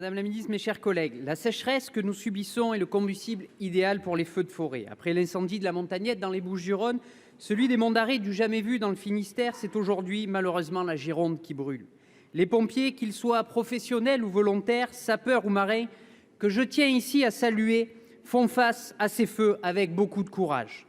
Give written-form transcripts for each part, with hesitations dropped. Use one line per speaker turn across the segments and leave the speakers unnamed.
Madame la ministre, mes chers collègues, la sécheresse que nous subissons est le combustible idéal pour les feux de forêt. Après l'incendie de la Montagnette dans les Bouches-du-Rhône, celui des Monts d'Arrée du Jamais Vu dans le Finistère, c'est aujourd'hui malheureusement la Gironde qui brûle. Les pompiers, qu'ils soient professionnels ou volontaires, sapeurs ou marins, que je tiens ici à saluer, font face à ces feux avec beaucoup de courage.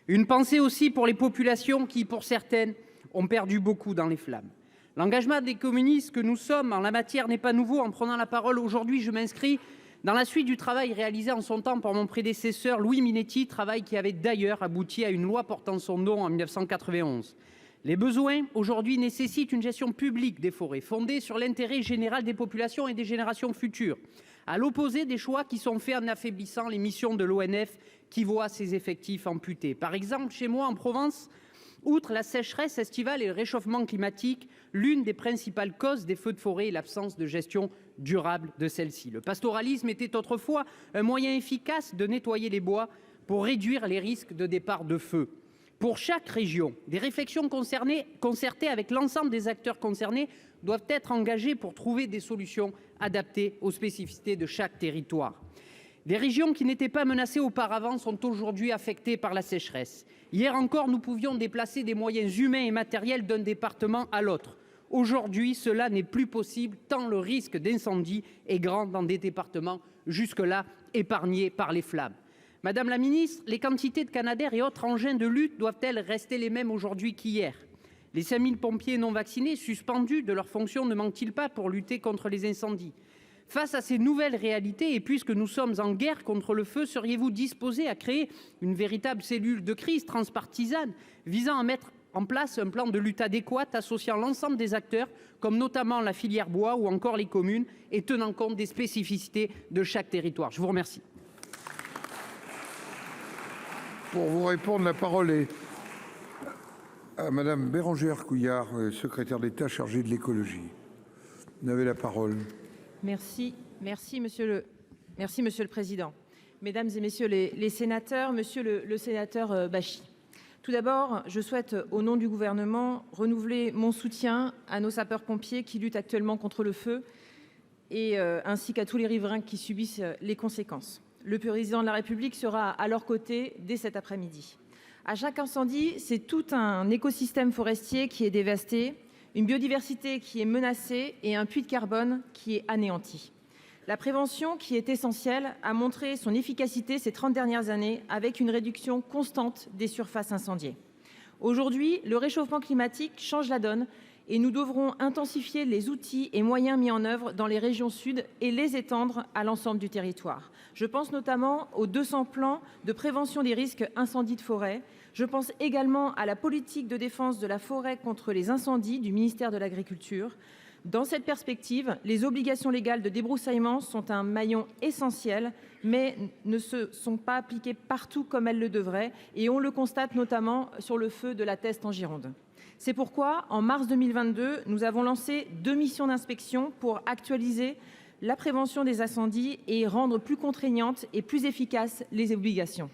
Une pensée aussi pour les populations qui, pour certaines, ont perdu beaucoup dans les flammes. L'engagement des communistes que nous sommes en la matière n'est pas nouveau. En prenant la parole aujourd'hui, je m'inscris dans la suite du travail réalisé en son temps par mon prédécesseur Louis Minetti, travail qui avait d'ailleurs abouti à une loi portant son nom en 1991. Les besoins aujourd'hui nécessitent une gestion publique des forêts fondée sur l'intérêt général des populations et des générations futures, à l'opposé des choix qui sont faits en affaiblissant les missions de l'ONF qui voit ses effectifs amputés. Par exemple, chez moi en Provence, outre la sécheresse estivale et le réchauffement climatique, l'une des principales causes des feux de forêt est l'absence de gestion durable de celle-ci. Le pastoralisme était autrefois un moyen efficace de nettoyer les bois pour réduire les risques de départ de feu. Pour chaque région, des réflexions concertées avec l'ensemble des acteurs concernés doivent être engagées pour trouver des solutions adaptées aux spécificités de chaque territoire. Des régions qui n'étaient pas menacées auparavant sont aujourd'hui affectées par la sécheresse. Hier encore, nous pouvions déplacer des moyens humains et matériels d'un département à l'autre. Aujourd'hui, cela n'est plus possible tant le risque d'incendie est grand dans des départements jusque-là épargnés par les flammes. Madame la ministre, les quantités de Canadair et autres engins de lutte doivent-elles rester les mêmes aujourd'hui qu'hier ? Les 5 000 pompiers non vaccinés suspendus de leurs fonctions ne manquent-ils pas pour lutter contre les incendies ? Face à ces nouvelles réalités, et puisque nous sommes en guerre contre le feu, seriez-vous disposé à créer une véritable cellule de crise transpartisane visant à mettre en place un plan de lutte adéquat associant l'ensemble des acteurs, comme notamment la filière bois ou encore les communes, et tenant compte des spécificités de chaque territoire ? Je vous remercie.
Pour vous répondre, la parole est à Madame Bérangère Couillard, secrétaire d'État chargée de l'écologie. Vous avez la parole.
Merci Monsieur le Président. Mesdames et Messieurs les sénateurs, Monsieur le sénateur Bachy. Tout d'abord, je souhaite, au nom du gouvernement, renouveler mon soutien à nos sapeurs-pompiers qui luttent actuellement contre le feu et ainsi qu'à tous les riverains qui subissent les conséquences. Le président de la République sera à leur côté dès cet après-midi. À chaque incendie, c'est tout un écosystème forestier qui est dévasté, une biodiversité qui est menacée et un puits de carbone qui est anéanti. La prévention, qui est essentielle, a montré son efficacité ces 30 dernières années avec une réduction constante des surfaces incendiées. Aujourd'hui, le réchauffement climatique change la donne et nous devrons intensifier les outils et moyens mis en œuvre dans les régions sud et les étendre à l'ensemble du territoire. Je pense notamment aux 200 plans de prévention des risques incendies de forêt. Je pense également à la politique de défense de la forêt contre les incendies du ministère de l'Agriculture. Dans cette perspective, les obligations légales de débroussaillement sont un maillon essentiel, mais ne se sont pas appliquées partout comme elles le devraient, et on le constate notamment sur le feu de la Teste en Gironde. C'est pourquoi, en mars 2022, nous avons lancé 2 missions d'inspection pour actualiser la prévention des incendies et rendre plus contraignantes et plus efficaces les obligations.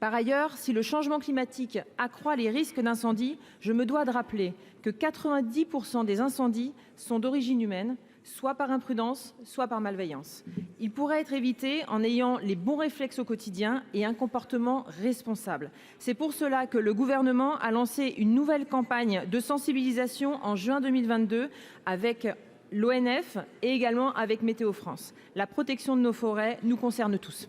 Par ailleurs, si le changement climatique accroît les risques d'incendie, je me dois de rappeler que 90% des incendies sont d'origine humaine, soit par imprudence, soit par malveillance. Ils pourraient être évités en ayant les bons réflexes au quotidien et un comportement responsable. C'est pour cela que le gouvernement a lancé une nouvelle campagne de sensibilisation en juin 2022 avec l'ONF et également avec Météo France. La protection de nos forêts nous concerne tous.